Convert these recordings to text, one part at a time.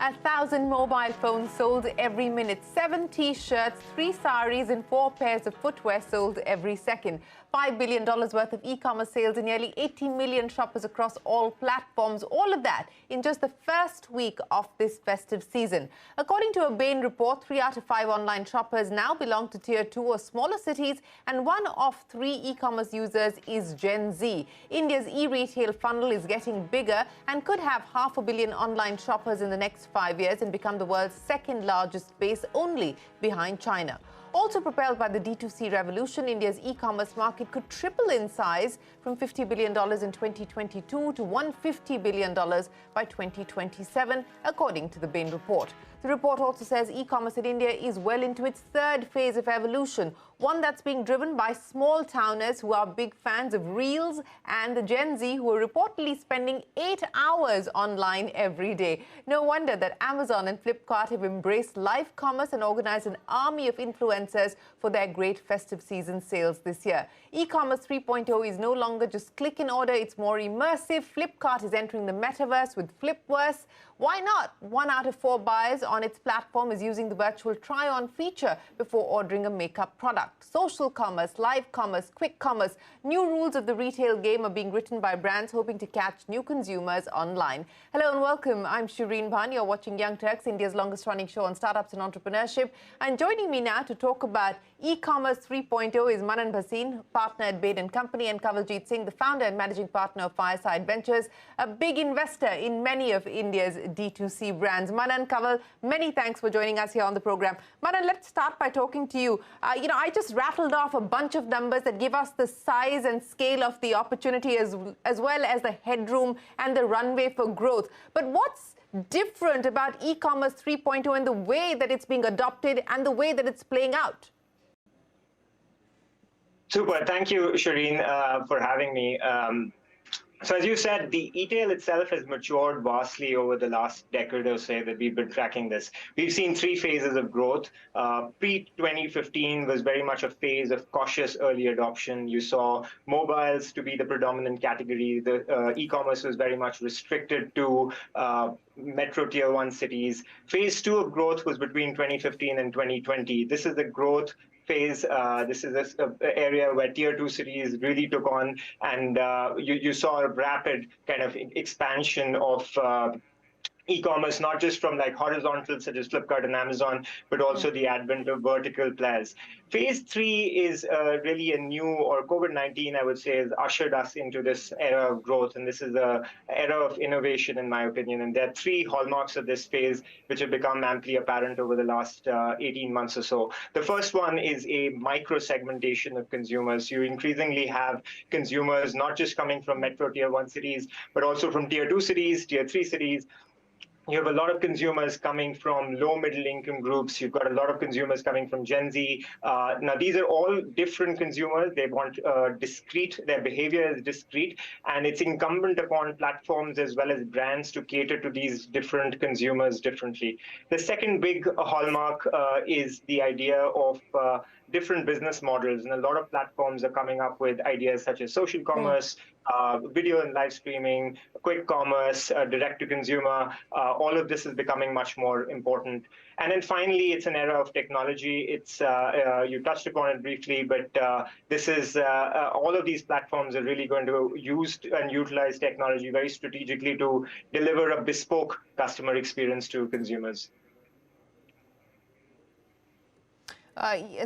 1,000 mobile phones sold every minute, 7 T-shirts, 3 saris and 4 pairs of footwear sold every second. $5 billion worth of e-commerce sales and nearly 80 million shoppers across all platforms. All of that in just the first week of this festive season. According to a Bain report, 3 out of 5 online shoppers now belong to Tier 2 or smaller cities, and 1 of 3 e-commerce users is Gen Z. India's e-retail funnel is getting bigger and could have 500 million online shoppers in the next 5 years and become the world's second largest base, only behind China. Also propelled by the D2C revolution, India's e-commerce market could triple in size from $50 billion in 2022 to $150 billion by 2027, according to the Bain report. The report also says e-commerce in India is well into its third phase of evolution, one that's being driven by small towners who are big fans of Reels and the Gen Z who are reportedly spending 8 hours online every day. No wonder that Amazon and Flipkart have embraced live commerce and organized an army of influencers for their great festive season sales this year. E-commerce 3.0 is no longer just click and order, it's more immersive. Flipkart is entering the metaverse with Flipverse. Why not? 1 out of 4 buyers on its platform is using the virtual try-on feature before ordering a makeup product. Social commerce, live commerce, quick commerce, new rules of the retail game are being written by brands hoping to catch new consumers online. Hello and welcome. I'm Shereen Bhan. You're watching Young Turks, India's longest-running show on startups and entrepreneurship. And joining me now to talk about e-commerce 3.0 is Manan, Bhasin, partner at Bain & Company, and Kanwal, Singh, the founder and managing partner of Fireside Ventures, a big investor in many of India's D2C brands. Manan, Kanwal, many thanks for joining us here on the program. Manan, let's start by talking to you. I just rattled off a bunch of numbers that give us the size and scale of the opportunity as well as the headroom and the runway for growth. But what's different about e-commerce 3.0 and the way that it's being adopted and the way that it's playing out? Super. Thank you, Shereen, for having me. So as you said, the e-tail itself has matured vastly over the last decade or so that we've been tracking this. We've seen 3 phases of growth. Pre-2015 was very much a phase of cautious early adoption. You saw mobiles to be the predominant category. The e-commerce was very much restricted to metro tier 1 cities. Phase 2 of growth was between 2015 and 2020. This is the growth phase. This is an area where tier 2 cities really took on, and you saw a rapid kind of expansion of e-commerce, not just from like horizontal such as Flipkart and Amazon, but also the advent of vertical players. Phase 3 is really a new, or COVID-19, I would say, has ushered us into this era of growth, and this is an era of innovation, in my opinion. And there are 3 hallmarks of this phase which have become amply apparent over the last 18 months or so. The first one is a micro-segmentation of consumers. You increasingly have consumers not just coming from metro tier 1 cities, but also from tier 2 cities, tier 3 cities. You have a lot of consumers coming from low middle income groups. You've got a lot of consumers coming from Gen Z. Now, these are all different consumers. They want discrete, their behavior is discrete, and it's incumbent upon platforms as well as brands to cater to these different consumers differently. The second big hallmark is the idea of different business models, and a lot of platforms are coming up with ideas such as social commerce, video and live streaming, quick commerce, direct to consumer. All of this is becoming much more important. And then finally, it's an era of technology. It's you touched upon it briefly, but this is all of these platforms are really going to use and utilize technology very strategically to deliver a bespoke customer experience to consumers.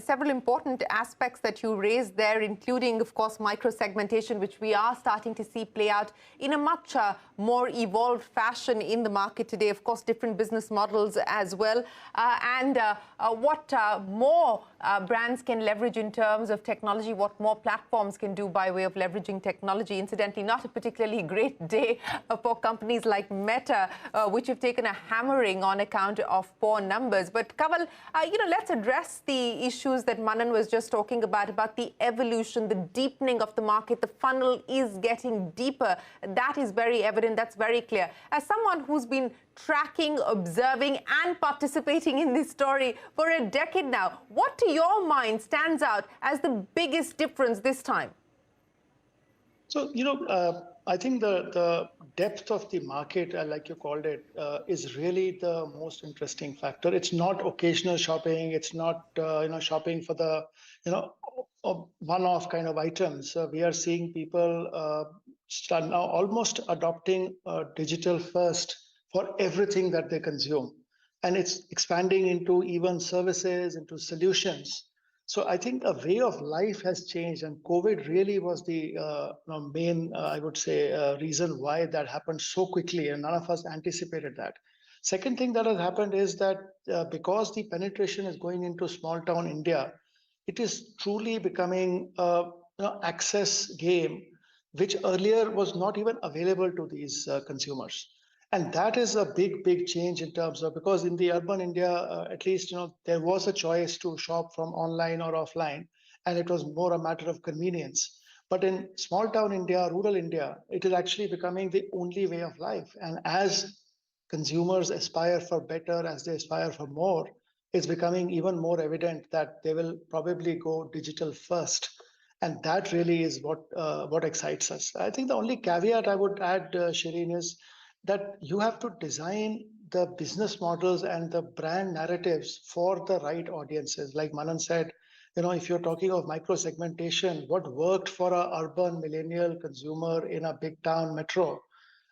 Several important aspects that you raised there, including, of course, micro-segmentation, which we are starting to see play out in a much more evolved fashion in the market today. Of course, different business models as well. And what more brands can leverage in terms of technology, what more platforms can do by way of leveraging technology. Incidentally, not a particularly great day for companies like Meta, which have taken a hammering on account of poor numbers. But Kanwal, let's address the issues that Manan was just talking about the evolution, the deepening of the market. The funnel is getting deeper. That is very evident. That's very clear. As someone who's been tracking, observing, and participating in this story for a decade now, what to your mind stands out as the biggest difference this time? So, I think the depth of the market, like you called it, is really the most interesting factor. It's not occasional shopping. It's not shopping for the one-off kind of items. We are seeing people start now almost adopting digital first for everything that they consume, and it's expanding into even services, into solutions. So I think a way of life has changed, and COVID really was the main, I would say, reason why that happened so quickly, and none of us anticipated that. Second thing that has happened is that because the penetration is going into small town India, it is truly becoming a access game, which earlier was not even available to these consumers. And that is a big change in terms of, because in the urban India, at least, there was a choice to shop from online or offline, and it was more a matter of convenience. But in small town India, rural India, it is actually becoming the only way of life. And as consumers aspire for better, as they aspire for more, it's becoming even more evident that they will probably go digital first. And that really is what excites us. I think the only caveat I would add, Shereen, is that you have to design the business models and the brand narratives for the right audiences. Like Manan said, if you're talking of micro segmentation, what worked for a urban millennial consumer in a big town metro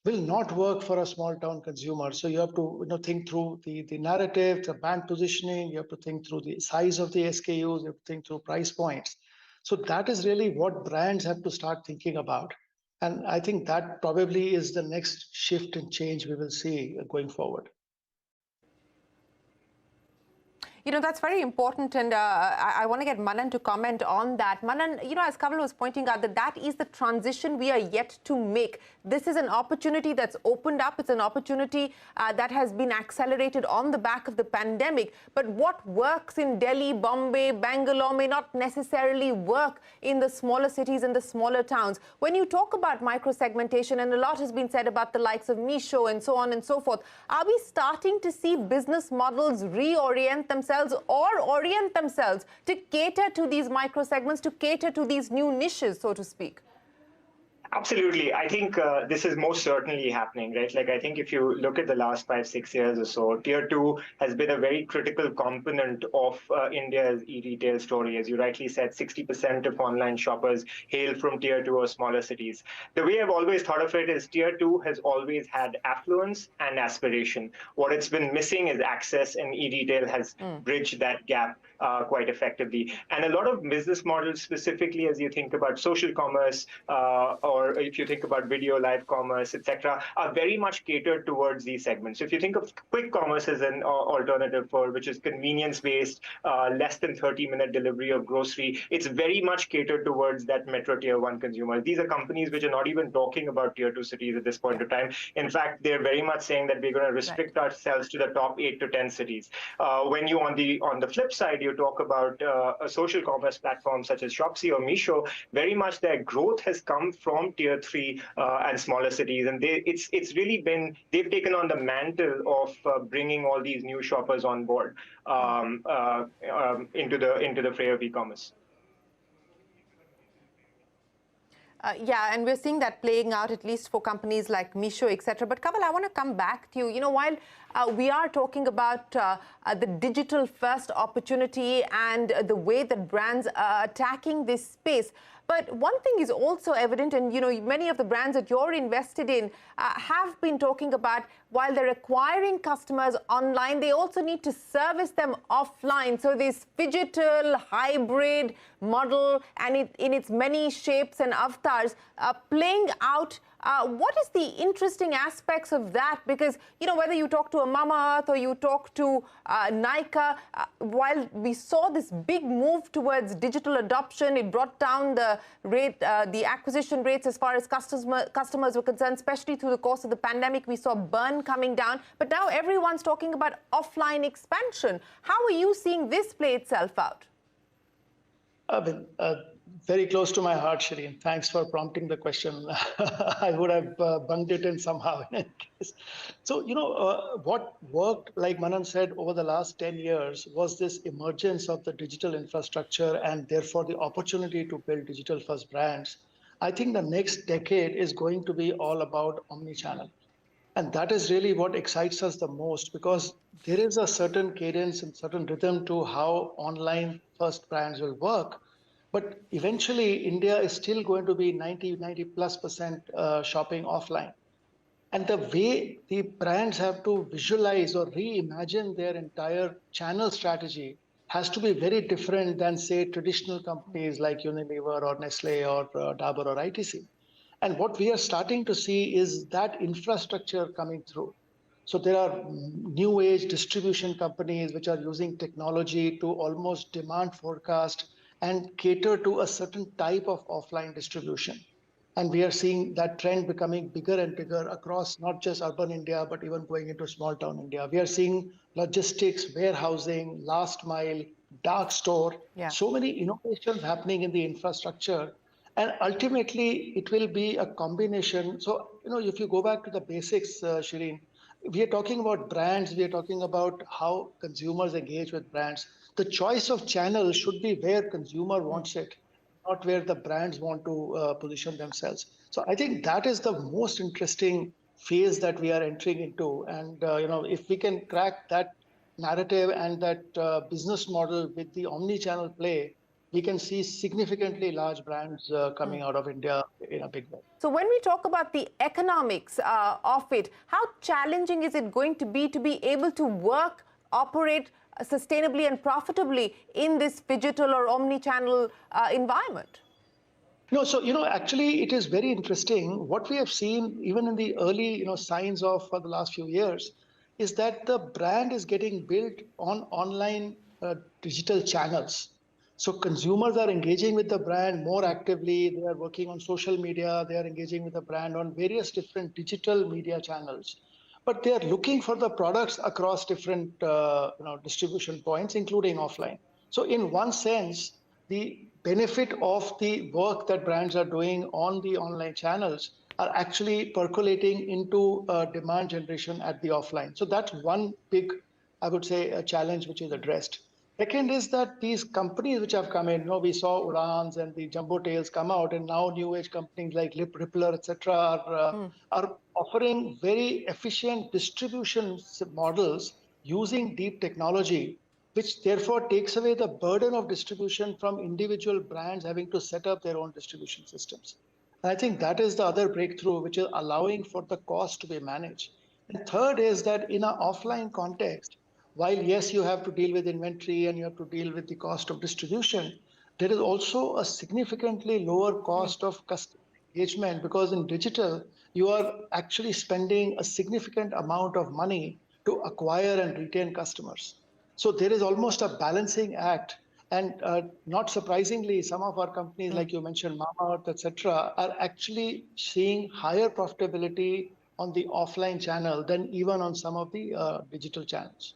will not work for a small town consumer. So you have to think through the narrative, the brand positioning, you have to think through the size of the SKUs, you have to think through price points. So that is really what brands have to start thinking about. And I think that probably is the next shift and change we will see going forward. That's very important, and I want to get Manan to comment on that. Manan, as Kanwal was pointing out, that is the transition we are yet to make. This is an opportunity that's opened up. It's an opportunity that has been accelerated on the back of the pandemic. But what works in Delhi, Bombay, Bangalore may not necessarily work in the smaller cities and the smaller towns. When you talk about micro-segmentation, and a lot has been said about the likes of Meesho and so on and so forth, are we starting to see business models reorient themselves or orient themselves to cater to these micro segments, to cater to these new niches, so to speak? Absolutely. I think this is most certainly happening, right? Like, I think if you look at the last 5-6 years or so, Tier 2 has been a very critical component of India's e-retail story. As you rightly said, 60% of online shoppers hail from Tier 2 or smaller cities. The way I've always thought of it is Tier 2 has always had affluence and aspiration. What it's been missing is access, and e-retail has bridged that gap quite effectively. And a lot of business models, specifically as you think about social commerce, or if you think about video, live commerce, etc., are very much catered towards these segments. So if you think of quick commerce as an alternative for which is convenience-based, less than 30-minute delivery of grocery, it's very much catered towards that metro Tier 1 consumer. These are companies which are not even talking about Tier 2 cities at this point of time. In fact, they're very much saying that we're going to restrict ourselves to the top 8 to 10 cities. When you, on the flip side, you talk about a social commerce platform such as Shopsy or Meesho, very much their growth has come from Tier 3 and smaller cities, and it's really been, they've taken on the mantle of bringing all these new shoppers on board into the fray of e-commerce. Yeah, and we're seeing that playing out, at least for companies like Meesho, etc. But Kanwal, I want to come back to you. While we are talking about the digital-first opportunity and the way that brands are attacking this space, but one thing is also evident, and many of the brands that you're invested in have been talking about, while they're acquiring customers online, they also need to service them offline. So this phygital, hybrid model, and in its many shapes and avatars, playing out. What is the interesting aspects of that? Because, whether you talk to a Mamaearth or you talk to Nykaa, while we saw this big move towards digital adoption, it brought down the rate, the acquisition rates as far as customers were concerned, especially through the course of the pandemic. We saw burn coming down, but now everyone's talking about offline expansion. How are you seeing this play itself out? Very close to my heart, Shereen. Thanks for prompting the question. I would have bunked it in somehow in any case. So, what worked, like Manan said, over the last 10 years was this emergence of the digital infrastructure and therefore the opportunity to build digital-first brands. I think the next decade is going to be all about omni-channel. And that is really what excites us the most, because there is a certain cadence and certain rhythm to how online first brands will work. But eventually, India is still going to be 90+ % shopping offline. And the way the brands have to visualize or reimagine their entire channel strategy has to be very different than, say, traditional companies like Unilever or Nestle or Dabur or ITC. And what we are starting to see is that infrastructure coming through. So there are new age distribution companies which are using technology to almost demand forecast and cater to a certain type of offline distribution. And we are seeing that trend becoming bigger and bigger across not just urban India, but even going into small town India. We are seeing logistics, warehousing, last mile, dark store, Yeah. so many innovations happening in the infrastructure. And ultimately, it will be a combination. So, if you go back to the basics, Shireen, we are talking about brands, we are talking about how consumers engage with brands. The choice of channel should be where consumer wants it, not where the brands want to position themselves. So I think that is the most interesting phase that we are entering into. And if we can crack that narrative and that business model with the omni-channel play, we can see significantly large brands coming out of India in a big way. So when we talk about the economics of it, how challenging is it going to be able to work, operate sustainably and profitably in this digital or omni-channel environment? No, so actually, it is very interesting. What we have seen, even in the early, signs of for the last few years, is that the brand is getting built on online digital channels. So consumers are engaging with the brand more actively. They are working on social media. They are engaging with the brand on various different digital media channels. But they are looking for the products across different, distribution points, including offline. So in one sense, the benefit of the work that brands are doing on the online channels are actually percolating into demand generation at the offline. So that's one big, I would say, a challenge which is addressed. Second is that these companies which have come in, we saw Urans and the Jumbo Tails come out, and now new age companies like Rippler, etc., are offering very efficient distribution models using deep technology, which therefore takes away the burden of distribution from individual brands having to set up their own distribution systems. And I think that is the other breakthrough, which is allowing for the cost to be managed. And third is that in an offline context, while yes, you have to deal with inventory and you have to deal with the cost of distribution, there is also a significantly lower cost of customer engagement, because in digital, you are actually spending a significant amount of money to acquire and retain customers. So there is almost a balancing act. And not surprisingly, some of our companies, like you mentioned, Mamaearth, etc., are actually seeing higher profitability on the offline channel than even on some of the digital channels.